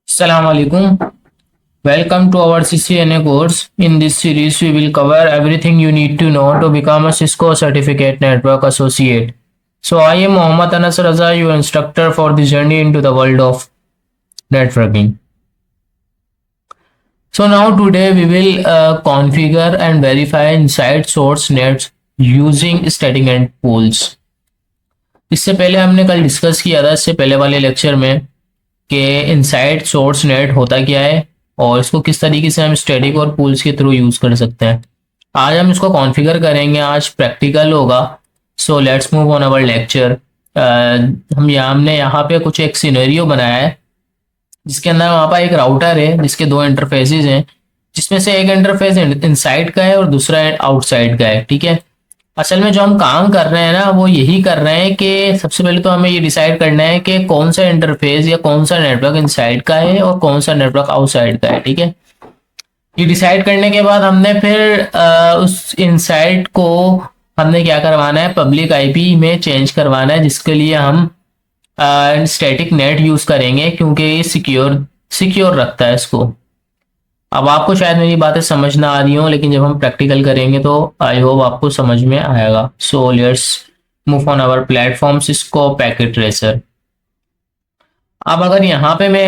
Assalamu alaikum. Welcome to our CCNA course. In this series, we will cover everything you need to know to become a Cisco Certificate Network Associate. So, I am Mohammad Anas Raza, your instructor for the journey into the world of networking. So, now today we will configure and verify inside source nets using static end pools. इससे पहले हमने कल discuss किया था इससे पहले वाले lecture में कि इनसाइड सोर्स नेट होता क्या है और इसको किस तरीके से हम स्टैटिक और पूल्स के थ्रू यूज़ कर सकते हैं। आज हम इसको कॉन्फ़िगर करेंगे, आज प्रैक्टिकल होगा। सो let's move on our lecture. हमने यहाँ पे कुछ एक सिनेरियो बनाया है जिसके अंदर वहाँ पर एक राउटर है जिसके दो इंटरफेसेस हैं, जिसमें से एक इंटरफेस इनसाइड का है और दूसरा आउटसाइड का है। ठीक है, असल में जो हम काम कर रहे हैं ना वो यही कर रहे हैं कि सबसे पहले तो हमें ये डिसाइड करना है कि कौन सा इंटरफेस या कौन सा नेटवर्क इनसाइड का है और कौन सा नेटवर्क आउटसाइड का है। ठीक है, ये डिसाइड करने के बाद हमने फिर उस इनसाइड को हमने क्या करवाना है, पब्लिक आईपी में चेंज करवाना है, जिसके लिए हम स्टैटिक नेट यूज करेंगे क्योंकि ये सिक्योर रखता है इसको। अब आपको शायद मेरी बातें समझ ना आ रही हो, लेकिन जब हम प्रैक्टिकल करेंगे तो आई होप आपको समझ में आएगा। So let's move on our platform Cisco Packet Tracer. अब अगर यहाँ पे मैं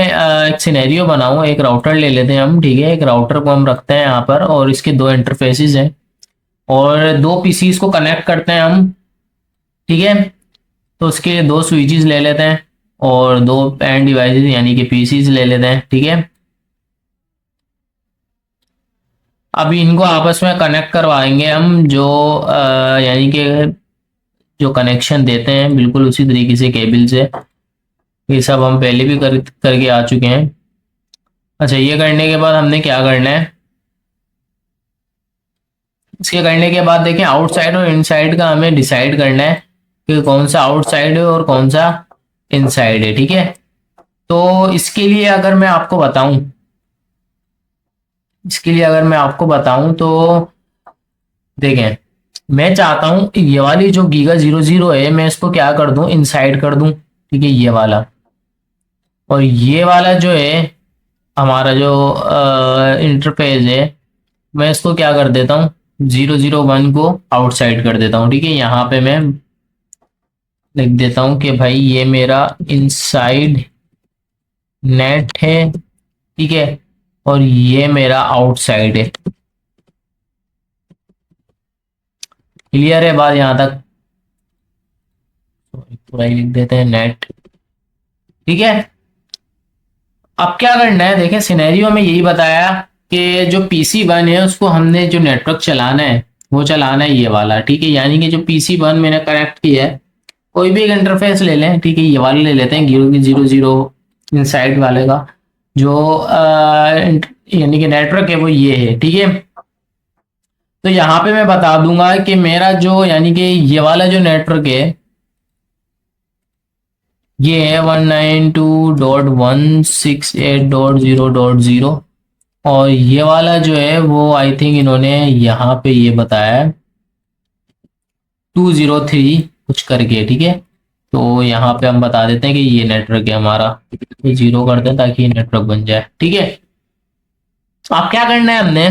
एक सिनेरियो बनाऊं, एक राउटर ले लेते हैं हम। ठीक है, एक राउटर को हम रखते हैं यहाँ पर और इसके दो इंटरफेसेस हैं और दो पीसीज को कनेक्ट करते हैं हम। ठीक है, तो उसके लिए दो स्विचेस ले लेते हैं और दो एंड डिवाइसेस यानी कि पीसीज ले लेते हैं। ठीक है, अभी इनको आपस में कनेक्ट करवाएंगे हम, जो यानी कि जो कनेक्शन देते हैं बिल्कुल उसी तरीके से केबल से। ये सब हम पहले भी करके आ चुके हैं। अच्छा, ये करने के बाद हमने क्या करना है, इसके करने के बाद देखें आउटसाइड और इनसाइड का हमें डिसाइड करना है कि कौन सा आउटसाइड है और कौन सा इनसाइड है। ठीक है, तो इसके लिए अगर मैं आपको बताऊं तो देखें, मैं चाहता हूं ये वाली जो गीगा 00 है मैं इसको क्या कर दूं, इनसाइड कर दूं। ठीक है, ये वाला, और ये वाला जो है हमारा जो इंटरफेस है मैं इसको क्या कर देता हूं, 001 को आउटसाइड कर देता हूं। ठीक है, यहाँ पे मैं लिख देता हूं कि भाई ये मेरा इनसाइड नेट है। ठीक है, और ये मेरा आउटसाइड है। क्लियर है बात यहाँ तक? पूरा ही लिख देते हैं नेट। ठीक है, अब क्या करना है, देखें सिनेरियो में यही बताया कि जो PC1 है उसको हमने जो नेटवर्क चलाना है वो चलाना है ये वाला। ठीक है, यानी कि जो PC1 मैंने कनेक्ट किया है, कोई भी एक इंटरफेस ले लें। ठीक है, ये वाले ले लेते हैं 0 इनसाइड वाले का जो यानी कि नेटवर्क है वो ये है। ठीक है, तो यहाँ पे मैं बता दूंगा कि मेरा जो यानी कि ये वाला जो नेटवर्क है ये है 192.168.0.0 और ये वाला जो है वो आई थिंक इन्होंने यहाँ पे ये बताया है 203 कुछ करके। ठीक है, तो यहाँ पे हम बता देते हैं कि ये नेटवर्क है हमारा, ये 0 कर दें ताकि ये नेटवर्क बन जाए। ठीक है, अब क्या करना है, हमने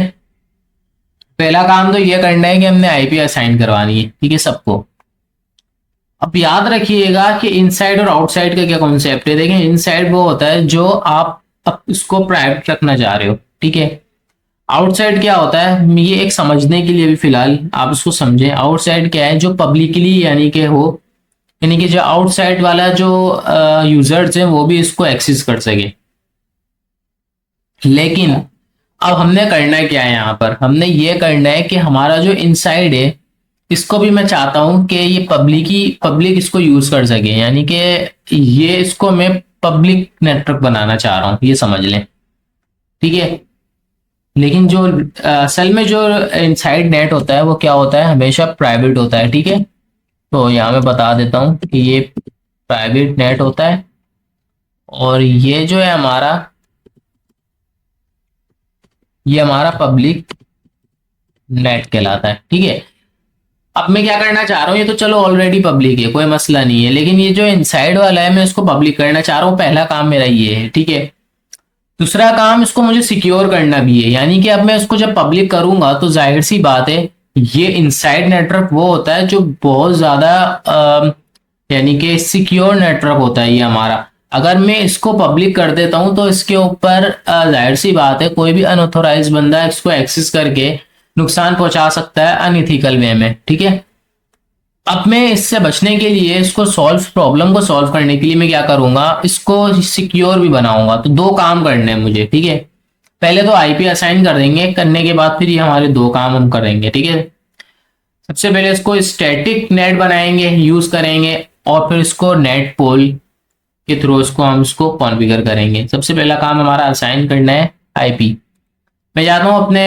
पहला काम तो ये करना है कि हमने आईपी असाइन करवानी है। ठीक है, सबको। अब याद रखिएगा कि इनसाइड और आउटसाइड का क्या कॉन्सेप्ट है। देखें, इनसाइड वो होता है जो आप इसको प्राइवेट रखना चाह रहे हो। ठीक है, आउटसाइड क्या होता है, ये एक समझने के लिए भी फिलहाल आप इसको समझें। आउटसाइड क्या है, जो पब्लिकली यानी कि हो, यानी कि जो आउटसाइड वाला जो यूजर्स हैं वो भी इसको एक्सेस कर सके। लेकिन अब हमने करना क्या है, यहाँ पर हमने ये करना है कि हमारा जो इनसाइड है इसको भी मैं चाहता हूं कि ये पब्लिक इसको यूज कर सके, यानी कि ये इसको मैं पब्लिक नेटवर्क बनाना चाह रहा हूं, ये समझ लें। ठीक है, लेकिन जो असल में जो इनसाइड नेट होता है वो क्या होता है, हमेशा प्राइवेट होता है। ठीक है, तो यहाँ मैं बता देता हूँ कि ये प्राइवेट नेट होता है और ये जो है हमारा, ये हमारा पब्लिक नेट कहलाता है। ठीक है, अब मैं क्या करना चाह रहा हूँ, ये तो चलो ऑलरेडी पब्लिक है, कोई मसला नहीं है, लेकिन ये जो इनसाइड वाला है मैं इसको पब्लिक करना चाह रहा हूँ। पहला काम मेरा ये है। ठीक है, दूसरा काम, इसको मुझे सिक्योर करना भी है, यानी कि अब मैं इसको जब पब्लिक करूंगा तो जाहिर सी बात है ये इनसाइड नेटवर्क वो होता है जो बहुत ज्यादा यानी कि सिक्योर नेटवर्क होता है ये हमारा। अगर मैं इसको पब्लिक कर देता हूं तो इसके ऊपर जाहिर सी बात है कोई भी अनऑथोराइज बंदा इसको एक्सेस करके नुकसान पहुंचा सकता है अनइथिकल वे में, ठीक है। अब मैं इससे बचने के लिए, इसको प्रॉब्लम को सॉल्व करने के लिए मैं क्या करूंगा, इसको सिक्योर भी बनाऊंगा। तो दो काम करने हैं मुझे, ठीक है। पहले तो आईपी असाइन कर देंगे, करने के बाद फिर ये हमारे दो काम हम करेंगे, ठीक है। सबसे पहले इसको स्टैटिक नेट बनाएंगे, यूज करेंगे, और फिर इसको नेट पोल के थ्रू इसको कॉन्फ़िगर करेंगे। सबसे पहला काम हमारा असाइन करना है आईपी। मैं जाता हूँ अपने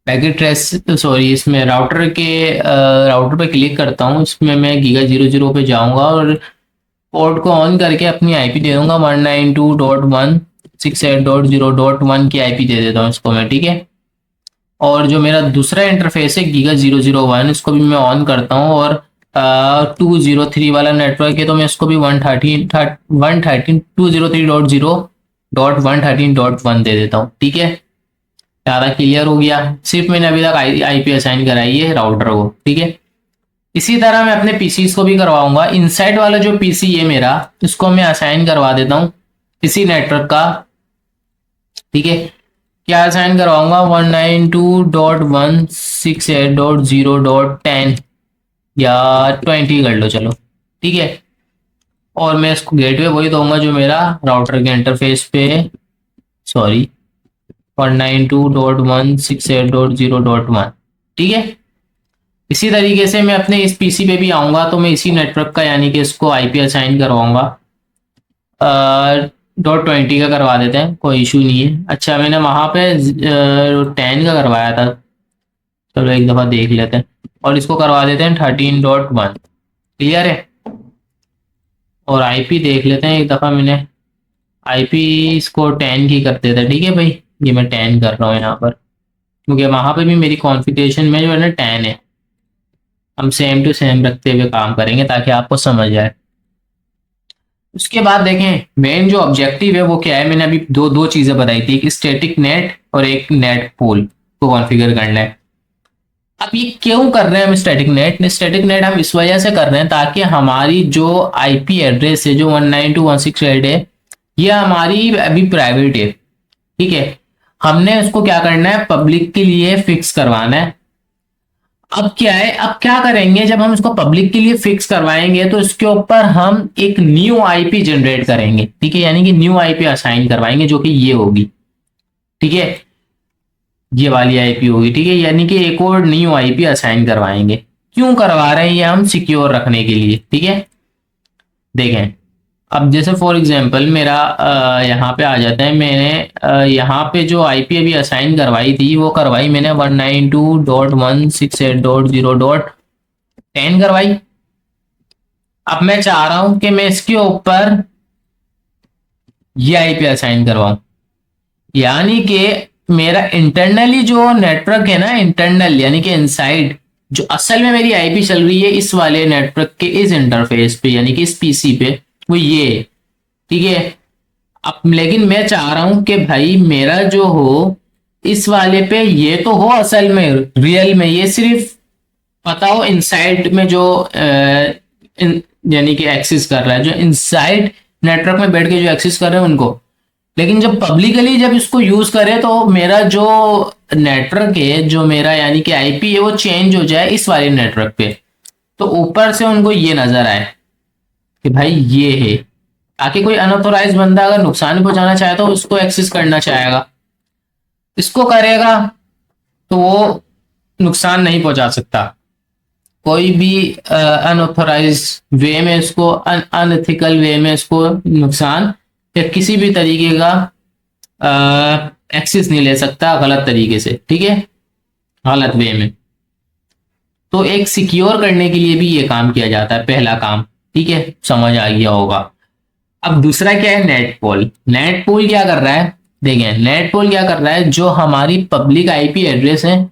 पैकेट ट्रेस सॉरी इसमें राउटर पे क्लिक करता हूँ। इसमें मैं Giga00 पे जाऊंगा और पोर्ट को ऑन करके अपनी आईपी दे दूंगा 192.168.0.1 की आईपी दे देता हूँ इसको मैं, ठीक है। और जो मेरा दूसरा इंटरफेस है Giga001, इसको भी मैं ऑन करता हूँ, और 203 वाला नेटवर्क है तो मैं इसको भी 203.0.1 दे देता हूँ, ठीक है। ज़्यादा क्लियर हो गया। सिर्फ मैंने अभी तक आईपी असाइन कराई है राउटर को, ठीक है। इसी तरह मैं अपने पीसी को भी करवाऊंगा। इनसाइड वाला जो पीसी है मेरा, इसको मैं असाइन करवा देता हूँ इसी नेटवर्क का, ठीक है। क्या असाइन करवाऊंगा, 192.168.0.10 या 20 कर लो, चलो, ठीक है। और मैं इसको गेटवे वही दूंगा जो मेरा राउटर के इंटरफेस पे, सॉरी 192.168.0.1, ठीक है। इसी तरीके से मैं अपने इस पीसी पे भी आऊंगा तो मैं इसी नेटवर्क का यानी कि इसको आईपी असाइन करवाऊंगा। .20 का करवा देते हैं, कोई इशू नहीं है। अच्छा, मैंने वहां पे 10 का करवाया था, चलो एक दफा देख लेते हैं। और इसको करवा देते हैं 13.1, क्लियर है। और आईपी देख लेते हैं एक दफा, मैंने आईपी इसको 10 की कर देता है, ठीक है भाई। ये मैं 10 कर रहा हूँ यहाँ पर, क्योंकि वहां पे भी मेरी कॉन्फ़िगरेशन में जो है ना 10 है। हम सेम टू सेम रखते हुए काम करेंगे ताकि आपको समझ आए। उसके बाद देखें मेन जो ऑब्जेक्टिव है वो क्या है। मैंने अभी दो चीजें बताई थी, एक स्टैटिक नेट और एक नेट पोल को कॉन्फ़िगर करना है। अब ये क्यों कर रहे हैं हम स्टैटिक नेट? स्टैटिक नेट हम इस वजह से कर रहे हैं ताकि हमारी जो आईपी एड्रेस है जो 192.168 है, ये हमारी अभी प्राइवेट है, ठीक है। हमने उसको क्या करना है, पब्लिक के लिए फिक्स करवाना है। अब क्या है, अब क्या करेंगे, जब हम इसको पब्लिक के लिए फिक्स करवाएंगे तो इसके ऊपर हम एक न्यू आईपी जनरेट करेंगे, ठीक है। यानी कि न्यू आईपी असाइन करवाएंगे जो कि ये होगी, ठीक है, ये वाली आईपी होगी, ठीक है। यानी कि एक और न्यू आईपी असाइन करवाएंगे। क्यों करवा रहे हैं ये? हम सिक्योर रखने के लिए, ठीक है। देखें, अब जैसे फॉर एग्जांपल मेरा यहाँ पे आ जाता है। मैंने यहाँ पे जो आईपी अभी असाइन करवाई थी वो करवाई मैंने 192.168.0.10 करवाई। अब मैं चाह रहा हूं कि मैं इसके ऊपर ये आईपी असाइन करवाऊं, यानी कि मेरा इंटरनली जो नेटवर्क है ना, इंटरनल यानी कि इनसाइड, जो असल में मेरी आईपी चल रही है इस वाले नेटवर्क के इस इंटरफेस पे यानी कि इस पीसी पे, वो ये, ठीक है। अब लेकिन मैं चाह रहा हूं कि भाई मेरा जो हो इस वाले पे ये तो हो असल में रियल में, ये सिर्फ पता हो इनसाइड में जो यानी कि एक्सेस कर रहा है, जो इनसाइड नेटवर्क में बैठ के जो एक्सेस कर रहे हैं उनको। लेकिन जब पब्लिकली जब इसको यूज करे तो मेरा जो नेटवर्क है, जो मेरा यानी कि आईपी है, वो चेंज हो जाए इस वाले नेटवर्क पे, तो ऊपर से उनको ये नजर आए कि भाई ये है, ताकि कोई अनऑथोराइज बंदा अगर नुकसान पहुंचाना चाहे तो उसको एक्सेस करना चाहेगा, इसको करेगा तो वो नुकसान नहीं पहुंचा सकता। कोई भी अनऑथोराइज वे में इसको, अनएथिकल वे में इसको नुकसान या किसी भी तरीके का एक्सेस नहीं ले सकता गलत तरीके से, ठीक है, गलत वे में। तो एक सिक्योर करने के लिए भी ये काम किया जाता है, पहला काम, ठीक है, समझ आ गया होगा। अब दूसरा क्या है, नेट पोल। नेट पोल क्या कर रहा है, देखें नेट पोल क्या कर रहा है, जो हमारी पब्लिक आईपी एड्रेस है,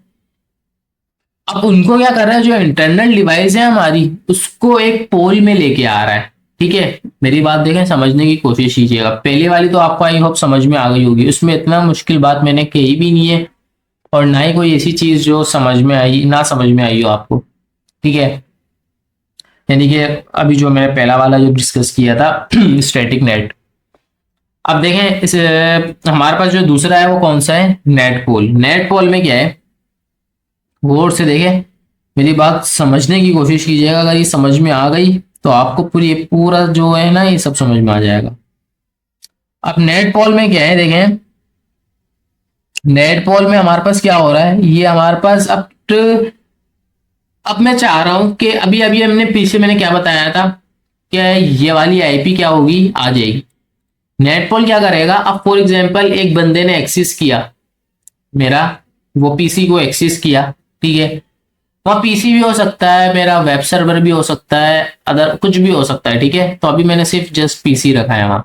अब उनको क्या कर रहा है, जो इंटरनल डिवाइस है हमारी, उसको एक पोल में लेके आ रहा है, ठीक है, मेरी बात देखें, समझने की कोशिश कीजिएगा। पहले वाली तो आपको आई होप समझ में आ गई होगी, उसमें इतना मुश्किल बात मैंने कही भी नहीं है और ना ही कोई ऐसी चीज जो समझ में आई ना समझ में आई हो आपको। ठीक है, यानी कि अभी जो मैंने पहला वाला जो डिस्कस किया था स्टैटिक नेट। अब देखें इस हमारे पास जो दूसरा है वो कौन सा है, नेट पोल। नेट पोल में क्या है, गौर से देखें, मेरी बात समझने की कोशिश कीजिएगा। अगर ये समझ में आ गई तो आपको पूरा जो है ना ये सब समझ में आ जाएगा। अब नेट पोल में क्या है, देखें नेट पोल में हमारे पास क्या हो रहा है, ये हमारे पास अब मैं चाह रहा हूं कि अभी अभी हमने पीछे मैंने क्या बताया था कि ये वाली आईपी क्या होगी, आ जाएगी। नेट पोल क्या करेगा, अब फॉर एग्जांपल एक बंदे ने एक्सेस किया मेरा, वो पीसी को एक्सेस किया, ठीक है, वहाँ पीसी भी हो सकता है, मेरा वेब सर्वर भी हो सकता है, अदर कुछ भी हो सकता है, ठीक है। तो अभी मैंने सिर्फ जस्ट पीसी रखा है वहां।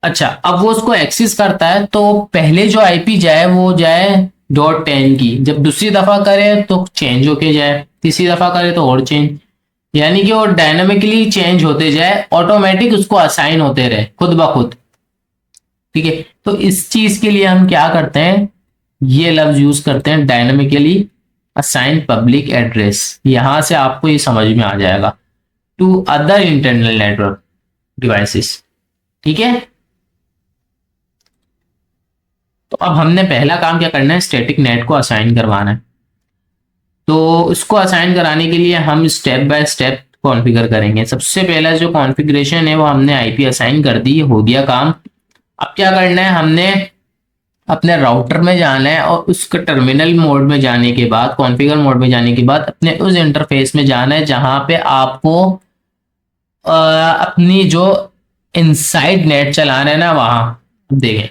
अच्छा, अब वो उसको एक्सेस करता है तो पहले जो आईपी जाए वो जाए .10 की, जब दूसरी दफा करे तो चेंज होके जाए, तीसरी दफा करे तो और चेंज, यानी कि वो डायनामिकली चेंज होते जाए, ऑटोमेटिक उसको असाइन होते रहे खुद ब खुद। ठीक है, तो इस चीज के लिए हम क्या करते हैं, ये लफ्ज यूज करते हैं, डायनामिकली असाइन पब्लिक एड्रेस। यहां से आपको ये समझ में आ जाएगा, to other internal network devices. ठीक है, तो अब हमने पहला काम क्या करना है, स्टैटिक नेट को असाइन करवाना है। तो इसको असाइन कराने के लिए हम स्टेप बाय स्टेप कॉन्फ़िगर करेंगे। सबसे पहला जो कॉन्फ़िगरेशन है वो हमने आईपी असाइन कर दी, हो गया काम। अब क्या करना है, हमने अपने राउटर में जाना है और उसके टर्मिनल मोड में जाने के बाद, कॉन्फ़िगर मोड में जाने के बाद अपने उस इंटरफेस में जाना है जहां पे आपको अपनी जो इनसाइड नेट चलाना है ना, वहां देखें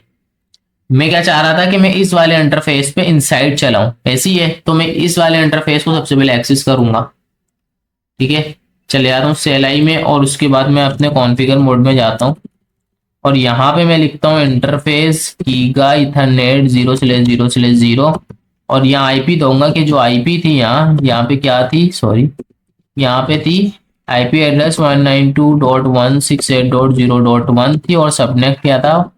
मैं क्या चाह रहा था कि मैं इस वाले इंटरफेस पे इनसाइड चलाऊं, ऐसी है तो मैं इस वाले इंटरफेस को सबसे पहले एक्सेस करूंगा। ठीक है, चले जाता हूँ CLI में और उसके बाद मैं अपने कॉन्फ़िगर मोड में जाता हूँ और यहाँ पे मैं लिखता हूँ इंटरफेस गीगा इथरनेट 0/0/0 और यहाँ आईपी दूंगा कि जो आईपी थी यहाँ पे क्या थी, सॉरी यहाँ पे थी आईपी एड्रेस 192.168.0.1 थी और सबनेट क्या था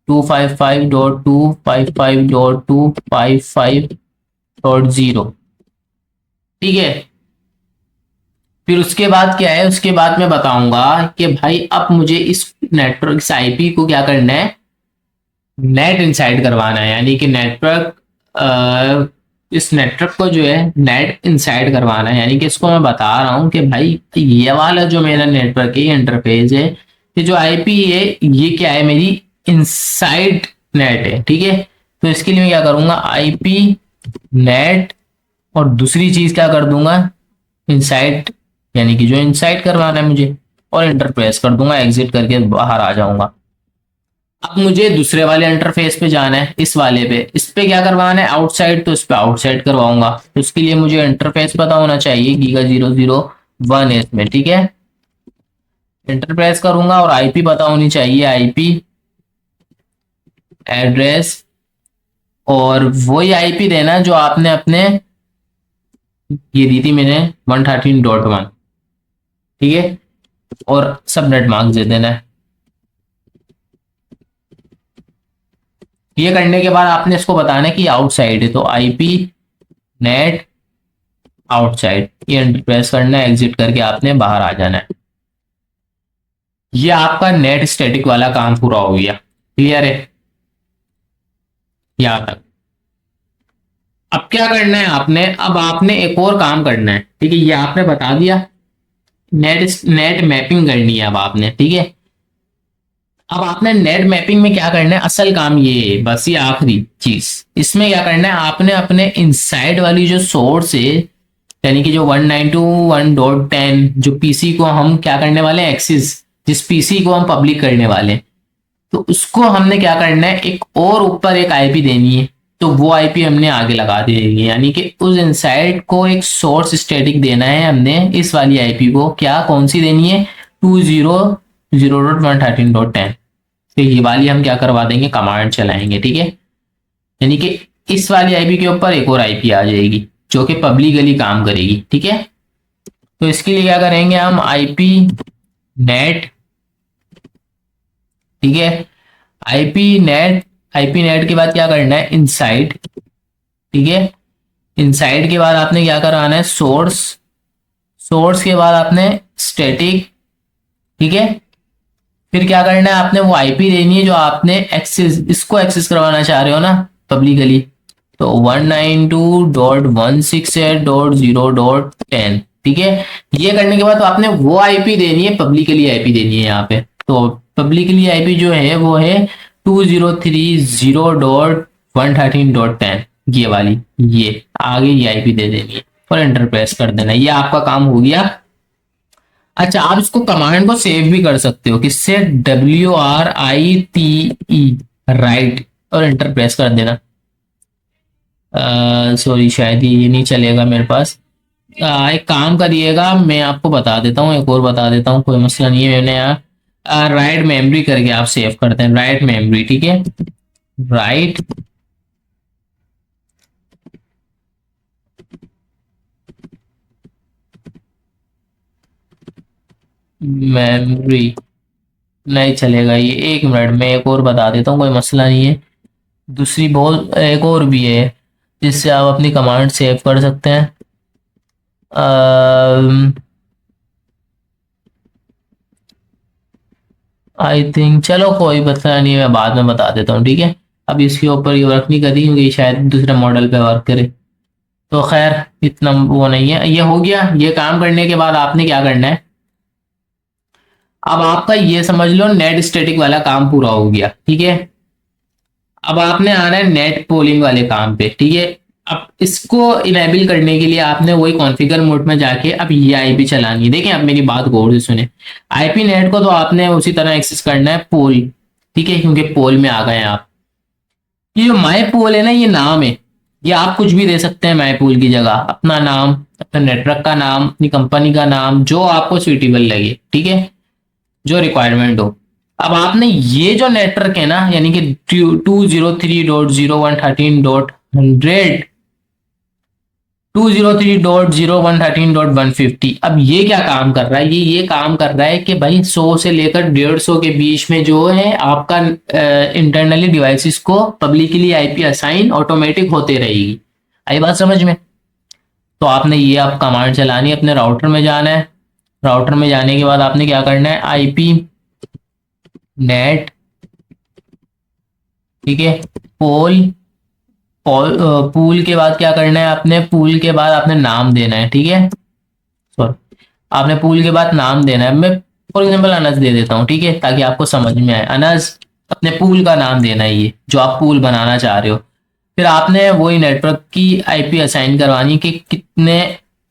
255.255.255.0। ठीक है, फिर उसके बाद क्या है, उसके बाद मैं बताऊंगा कि भाई अब मुझे इस नेटवर्क इस आईपी को क्या करना है, नेट इंसाइड करवाना है, यानी कि इस नेटवर्क को जो है नेट इंसाइड करवाना है। यानी कि इसको मैं बता रहा हूं कि भाई ये वाला जो मेरा नेटवर्क है, इंटरफेस है, ये जो आईपी है ये क्या है, मेरी इनसाइड नेट है। ठीक है, तो इसके लिए मैं क्या करूंगा, आईपी नेट और दूसरी चीज क्या कर दूंगा, इनसाइड, यानी कि जो इनसाइड करवाना है मुझे, और इंटर प्रेस कर दूंगा, एग्जिट करके बाहर आ जाऊंगा। अब मुझे दूसरे वाले इंटरफेस पे जाना है, इस वाले पे, इस पे क्या करवाना है, आउटसाइड, तो इस पे आउटसाइड करवाऊंगा। तो उसके लिए मुझे इंटरफेस पता होना चाहिए, गीगा 0/0/1 है इसमें। ठीक है, इंटर प्रेस करूंगा और आईपी पता होनी चाहिए, आईपी एड्रेस, और वही आईपी देना जो आपने अपने ये दी थी मैंने 113.1। ठीक है, और सबनेट मार्क्स दे देना है। ये करने के बाद आपने इसको बताना है कि आउटसाइड है, तो आईपी नेट आउटसाइड, ये एंटर प्रेस करना है, एग्जिट करके आपने बाहर आ जाना है। ये आपका नेट स्टैटिक वाला काम पूरा हो गया। क्लियर है यहां तक? अब क्या करना है आपने, अब आपने एक और काम करना है। ठीक है, ये आपने बता दिया, नेट मैपिंग करनी है अब आपने। ठीक है, अब आपने नेट मैपिंग में क्या करना है, असल काम ये है, बस ये आखिरी चीज। इसमें क्या करना है, आपने अपने इनसाइड वाली जो सोर्स है, यानी कि जो 192.1.10 जो पीसी को हम क्या करने वाले हैं, एक्सेस, जिस पीसी को हम पब्लिक करने वाले हैं, तो उसको हमने क्या करना है, एक और ऊपर एक आईपी देनी है। तो वो आईपी हमने आगे लगा दी है, यानी कि उस इनसाइड को एक सोर्स स्टैटिक देना है हमने, इस वाली आईपी को क्या, कौन सी देनी है, 200.113.10। तो ये वाली हम क्या करवा देंगे, कमांड चलाएंगे। ठीक है, यानी कि इस वाली आईपी के ऊपर एक और आईपी आ जाएगी जो कि पब्लिकली काम करेगी। ठीक है, तो इसके लिए क्या करेंगे हम, आईपी नेट, ठीक है। आईपी नेट के बाद क्या करना है, इनसाइड, ठीक है। इनसाइड के बाद आपने क्या कराना है, सोर्स, सोर्स के बाद आपने स्टैटिक, ठीक है। फिर क्या करना है, आपने वो आईपी देनी है जो आपने एक्सेस, इसको एक्सेस करवाना चाह रहे हो ना पब्लिकली। तो 192.168.0.10, ठीक है। ये करने के बाद तो आपने वो आईपी देनी है, पब्लिकली आईपी देनी है यहाँ पे। तो पब्लिकली आईपी जो है वो है 2030.113.10, ये वाली, ये आगे ये आईपी दे देनी है और एंटर प्रेस कर देना है। ये आपका काम हो गया। अच्छा, आप इसको कमांड को सेव भी कर सकते हो, किससे, WRITE, राइट, और एंटर प्रेस कर देना। सॉरी, शायद ये नहीं चलेगा मेरे पास। एक काम करिएगा, मैं आपको बता देता हूँ, एक और बता देता हूँ, कोई मसला नहीं है। मैंने यहाँ राइट मेमोरी करके आप सेव करते हैं, राइट मेमोरी, ठीक है। राइट मेमोरी नहीं चलेगा ये, एक मिनट में एक और बता देता हूँ, कोई मसला नहीं है। दूसरी बॉल एक और भी है जिससे आप अपनी कमांड सेव कर सकते हैं। आई थिंक, चलो कोई मसला नहीं है, मैं बाद में बता देता हूँ, ठीक है। अब इसके ऊपर ये वर्क नहीं कर रही क्योंकि शायद दूसरे मॉडल पे वर्क करे। तो खैर इतना वो नहीं है, ये हो गया। ये काम करने के बाद आपने क्या करना है, अब आपका ये समझ लो नेट स्टैटिक वाला काम पूरा हो गया, ठीक है। अब आपने आना है नेट पोलिंग वाले काम पे, ठीक है। अब इसको इनेबल करने के लिए आपने वही कॉन्फ़िगर मोड में जाके अब ये आईपी चलानी है। देखें, अब मेरी बात गौर से सुने। आईपी नेट को तो आपने उसी तरह एक्सेस करना है पोल, ठीक है, क्योंकि पोल में आ गए हैं आप। ये जो माई पोल है ना, ये नाम है, ये आप कुछ भी दे सकते हैं माई पोल की जगह, अपना नाम, अपने नेटवर्क का नाम, अपनी कंपनी का नाम, जो आपको सुइटेबल लगे, ठीक है, जो रिक्वायरमेंट हो। अब आपने ये जो नेटवर्क है ना, यानी कि 203.0113.100, 203.0113.150, अब ये क्या काम कर रहा है, ये काम कर रहा है कि भाई 100 से लेकर 150 के बीच में जो है आपका इंटरनली डिवाइसेस को पब्लिकली आईपी असाइन ऑटोमेटिक होते रहेगी। आई बात समझ में। तो आपने ये आप कमांड चलानी है, अपने राउटर में जाना है। राउटर में जाने के बाद आपने क्या करना है, आईपी नेट, ठीक है, पोल, पूल के बाद क्या करना है, आपने पूल के बाद आपने नाम देना है, ठीक है। सॉरी, आपने पूल के बाद नाम देना है। मैं फॉर एग्जांपल अनस दे देता हूँ, ठीक है, ताकि आपको समझ में आए। अनस, अपने पूल का नाम देना है, ये जो आप पूल बनाना चाह रहे हो। फिर आपने वही नेटवर्क की आईपी असाइन करवानी कि कितने,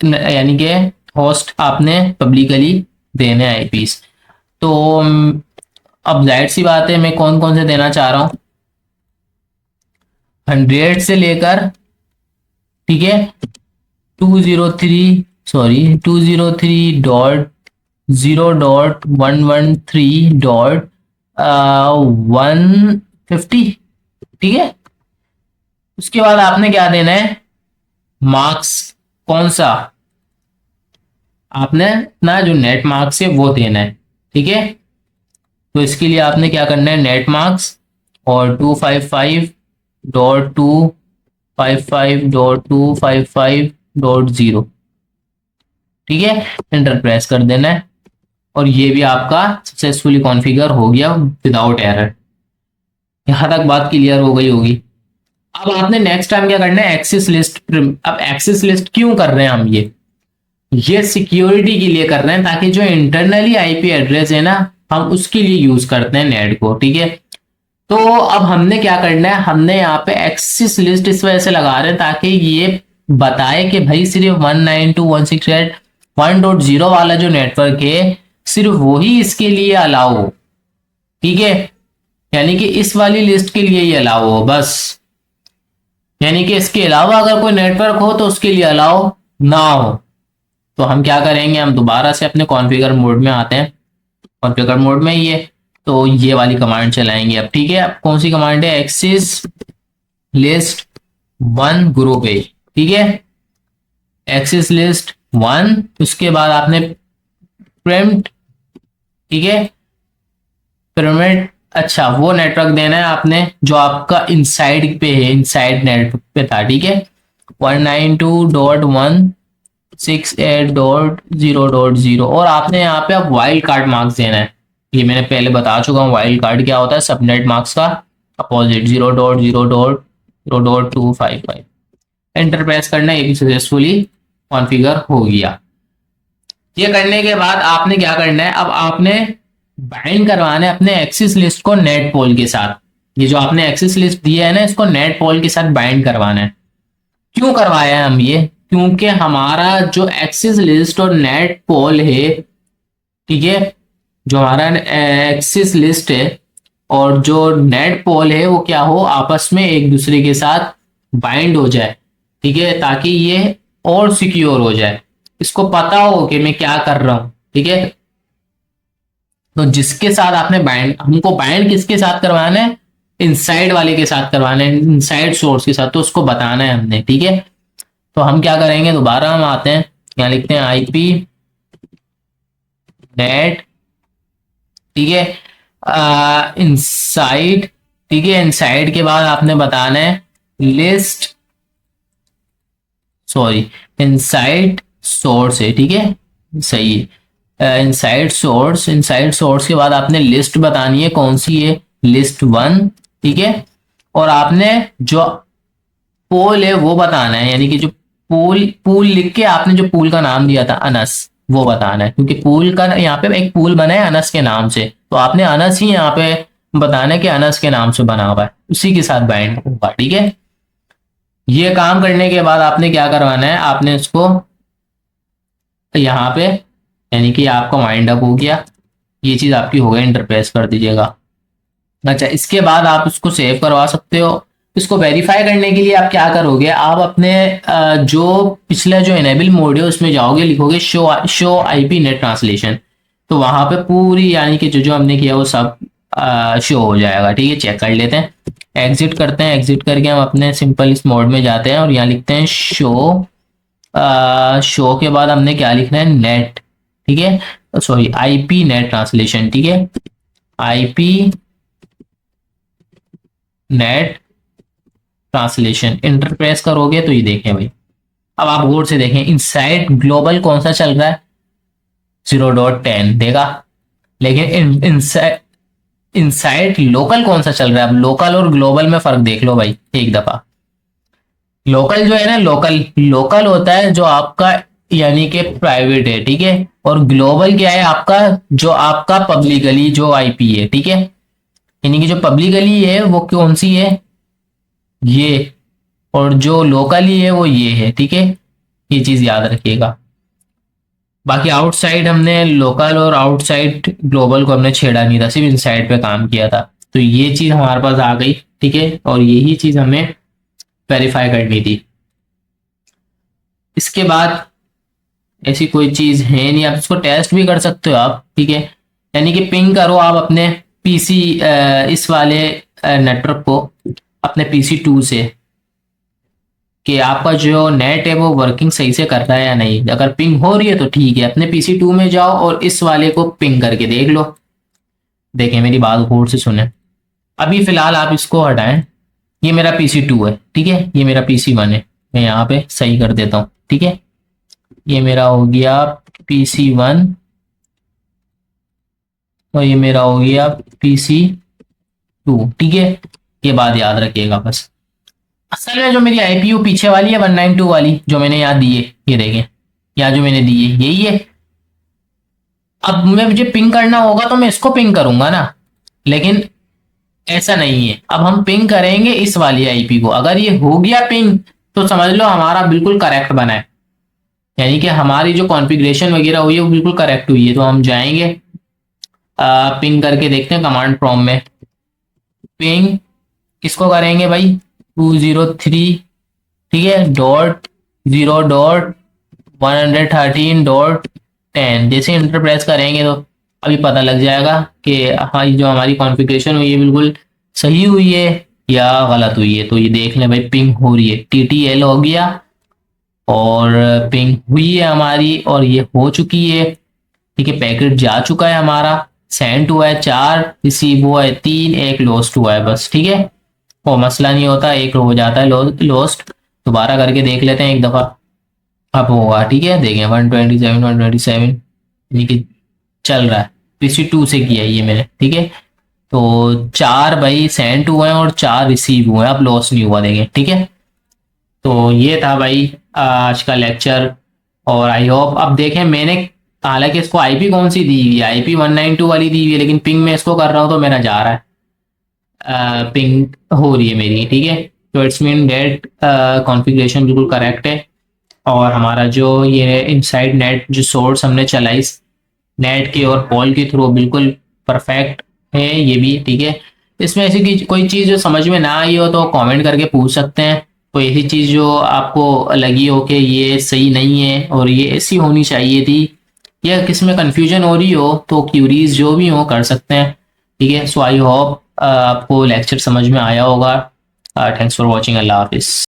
यानी कि होस्ट आपने पब्लिकली देने हैं आईपीस। तो अब जाहिर सी बात है, मैं कौन कौन से देना चाह रहा हूँ, 100 से लेकर, ठीक है, 203, सॉरी 203.0.113.150, ठीक है। उसके बाद आपने क्या देना है, मार्क्स, कौन सा, आपने ना जो नेट मार्क्स है वो देना है, ठीक है। तो इसके लिए आपने क्या करना है, नेट मार्क्स और 255.255.255.0, ठीक है, एंटर प्रेस कर देना है। और ये भी आपका सक्सेसफुली कॉन्फ़िगर हो गया विदाउट एरर। यहां तक बात क्लियर हो गई होगी। अब आपने नेक्स्ट टाइम क्या करना है, एक्सेस लिस्ट। अब एक्सेस लिस्ट क्यों कर रहे हैं हम, ये सिक्योरिटी के लिए कर रहे हैं, ताकि जो इंटरनली आईपी एड्रेस है ना, हम उसके लिए यूज करते हैं नेट को, ठीक है। तो अब हमने क्या करना है, हमने यहाँ पे एक्सेस लिस्ट इस वजह से लगा रहे हैं ताकि ये बताए कि भाई सिर्फ 192.168.1.0 वाला जो नेटवर्क है सिर्फ वही इसके लिए अलाउ हो, ठीक है। यानी कि इस वाली लिस्ट के लिए ही अलाउ हो बस। यानी कि इसके अलावा अगर कोई नेटवर्क हो तो उसके लिए अलाउ ना हो। तो हम क्या करेंगे, हम दोबारा से अपने कॉन्फ़िगर मोड में आते हैं। कॉन्फ़िगर मोड में ही है, तो ये वाली कमांड चलाएंगे अब, ठीक है। अब कौन सी कमांड है, एक्सेस लिस्ट 1 ग्रुप है, ठीक है, एक्सेस लिस्ट 1। उसके बाद आपने प्रिंट ठीक है। पिरामिड, अच्छा वो नेटवर्क देना है आपने जो आपका इनसाइड पे है, इनसाइड नेटवर्क पे था, ठीक है। 192.168.0.0 और आपने यहाँ पे अब वाइल्ड कार्ड मार्क्स देना है। ये मैंने पहले बता चुका हूँ वाइल्ड कार्ड क्या होता है, सबनेट मार्क्स का अपोजिट, 0.0.0.255। एंटर प्रेस करना है, ये भी सक्सेसफुली कॉन्फ़िगर हो गया। ये करने के बाद आपने क्या करना है, अब आपने बाइंड करवाना है अपने एक्सिस लिस्ट को नेट पोल के साथ। ये जो आपने एक्सिस लिस्ट दिया है ना, इसको नेट पोल के साथ बाइंड करवाना है। क्यों करवाया है हम ये, क्योंकि हमारा जो एक्सिस लिस्ट और नेट पोल है, ठीक है, जो हमारा एक्सिस लिस्ट है और जो नेट पोल है वो क्या हो, आपस में एक दूसरे के साथ बाइंड हो जाए, ठीक है, ताकि ये और सिक्योर हो जाए, इसको पता हो कि मैं क्या कर रहा हूं, ठीक है। तो जिसके साथ आपने बाइंड, हमको बाइंड किसके साथ करवाना है, इनसाइड वाले के साथ करवाना है, इनसाइड सोर्स के साथ, तो उसको बताना है हमने, ठीक है। तो हम क्या करेंगे, दोबारा हम आते हैं, यहाँ लिखते हैं आईपी नेट, ठीक है, इनसाइड, ठीक है। इनसाइड के बाद आपने बताना है लिस्ट, सॉरी, इनसाइड सोर्स है, ठीक है, सही है। इनसाइड सोर्स, इनसाइड सोर्स के बाद आपने लिस्ट बतानी है, कौन सी है, लिस्ट 1, ठीक है। और आपने जो पोल है वो बताना है, यानी कि जो पूल, पूल लिख के आपने जो पूल का नाम दिया था अनस, वो बताना है, क्योंकि पूल का यहाँ पे एक पूल बना है अनस के नाम से, तो आपने अनस ही यहाँ पे बताना है कि अनस के नाम से बना हुआ है, उसी के साथ बाइंड होगा, ठीक है। ये काम करने के बाद आपने क्या करवाना है, आपने इसको यहाँ पे, यानी कि आपका वाइंड अप हो गया, ये चीज आपकी हो गई, इंटरप्रेस कर दीजिएगा। अच्छा, इसके बाद आप इसको सेव करवा सकते हो। इसको वेरीफाई करने के लिए आप क्या करोगे, आप अपने जो पिछला जो एनेबल मोड है उसमें जाओगे, लिखोगे शो आईपी नेट ट्रांसलेशन, तो वहां पे पूरी, यानी कि जो जो हमने किया वो सब शो हो जाएगा, ठीक है। चेक कर लेते हैं, एग्जिट करते हैं, एग्जिट करके हम अपने सिंपल इस मोड में जाते हैं और यहाँ लिखते हैं शो, शो के बाद हमने क्या लिखना है, नेट, ठीक है, सॉरी आईपी नेट ट्रांसलेशन, ठीक है, IP net translation. Enter press करोगे तो ये देखें भाई, अब आप गौर से देखें, इनसाइड ग्लोबल कौन सा चल रहा है, 0.10 देगा, लेकिन इनसाइड लोकल कौन सा चल रहा है। अब लोकल और ग्लोबल में फर्क देख लो भाई एक दफा। लोकल जो है ना, लोकल लोकल होता है जो आपका यानी कि प्राइवेट है, ठीक है, और ग्लोबल क्या है आपका, जो आपका पब्लिकली जो आईपी है, ठीक है, यानी कि जो पब्लिकली है वो कौन सी है, ये, और जो लोकली है वो ये है, ठीक है, ये चीज याद रखिएगा। बाकी आउटसाइड हमने लोकल और आउटसाइड ग्लोबल को हमने छेड़ा नहीं था, सिर्फ इनसाइड पे काम किया था, तो ये चीज हमारे पास आ गई, ठीक है, और यही चीज हमें वेरीफाई करनी थी। इसके बाद ऐसी कोई चीज है नहीं, आप इसको टेस्ट भी कर सकते हो आप, ठीक है, यानी कि पिंग करो आप अपने पीसी, इस वाले नेटवर्क को अपने पीसी 2 से, कि आपका जो नेट है वो वर्किंग सही से कर रहा है या नहीं। अगर पिंग हो रही है तो ठीक है, अपने पीसी 2 में जाओ और इस वाले को पिंग करके देख लो। देखें, मेरी बात गौर से सुने, अभी फिलहाल आप इसको हटाएं, ये मेरा पीसी 2 है, ठीक है, ये मेरा पीसी 1 है, मैं यहाँ पे सही कर देता हूँ, ठीक है, ये मेरा हो गया पीसी 1 और ये मेरा हो गया पीसी 2, ठीक है। ये बात याद रखिएगा बस। असल में जो मेरी आईपीयू पीछे वाली है 192 वाली जो मैंने यहाँ दी है, ये देखें, यहाँ जो मैंने दी है यही है। अब मुझे पिंग करना होगा तो मैं इसको पिंग करूंगा ना, लेकिन ऐसा नहीं है, अब हम पिंग करेंगे इस वाली आईपी को। अगर ये हो गया पिंग तो समझ लो हमारा बिल्कुल करेक्ट बना है, यानी कि हमारी जो कॉन्फ़िगरेशन वगैरह हुई है वो बिल्कुल करेक्ट हुई है। तो हम जाएंगे, पिंग करके देखते हैं कमांड प्रॉम्प्ट में, पिंग किसको करेंगे भाई, 203, ठीक है, .0.113.10। जैसे इंटर प्रेस करेंगे तो अभी पता लग जाएगा कि हाँ, ये जो हमारी कॉन्फ़िगरेशन हुई है बिल्कुल सही हुई है या गलत हुई है। तो ये देख लें भाई, पिंग हो रही है, TTL हो गया और पिंग हुई है हमारी, और ये हो चुकी है, ठीक है, पैकेट जा चुका है हमारा। सेंड हुआ है 4, रिसीव हुआ है 3, एक लॉस्ट हुआ है बस, ठीक है। वो मसला नहीं होता, एक हो जाता है लॉस्ट। दोबारा करके देख लेते हैं एक दफ़ा, अब होगा, ठीक है। देखें 127 यानी कि चल रहा है। PC2 से किया है ये मैंने, ठीक है। तो 4 भाई सेंड हुए हैं और 4 रिसीव हुए हैं, अब लॉस नहीं हुआ, देखें, ठीक है। तो ये था भाई आज का लेक्चर। और आई होप, अब देखें मैंने हालांकि इसको आईपी कौन सी दी हुई है, आईपी 192 वाली दी हुई है, लेकिन पिंग में इसको कर रहा हूँ तो मेरा जा रहा है, पिंग हो रही है मेरी, ठीक है। तो इट्स मीन डेट कॉन्फ़िगरेशन बिल्कुल करेक्ट है। और हमारा जो ये इनसाइड नेट जो सोर्स हमने चलाई नेट के और कॉल के थ्रू बिल्कुल परफेक्ट है ये भी, ठीक है। इसमें ऐसी कोई चीज़ जो समझ में ना आई हो तो कमेंट करके पूछ सकते हैं। कोई ऐसी चीज़ जो आपको लगी हो कि ये सही नहीं है और ये ऐसी होनी चाहिए थी, या किस में कन्फ्यूजन हो रही हो, तो क्यूरीज जो भी हो कर सकते हैं, ठीक है। सो आई होप आपको लेक्चर समझ में आया होगा। थैंक्स फॉर वॉचिंग, अल्लाह हाफिज़।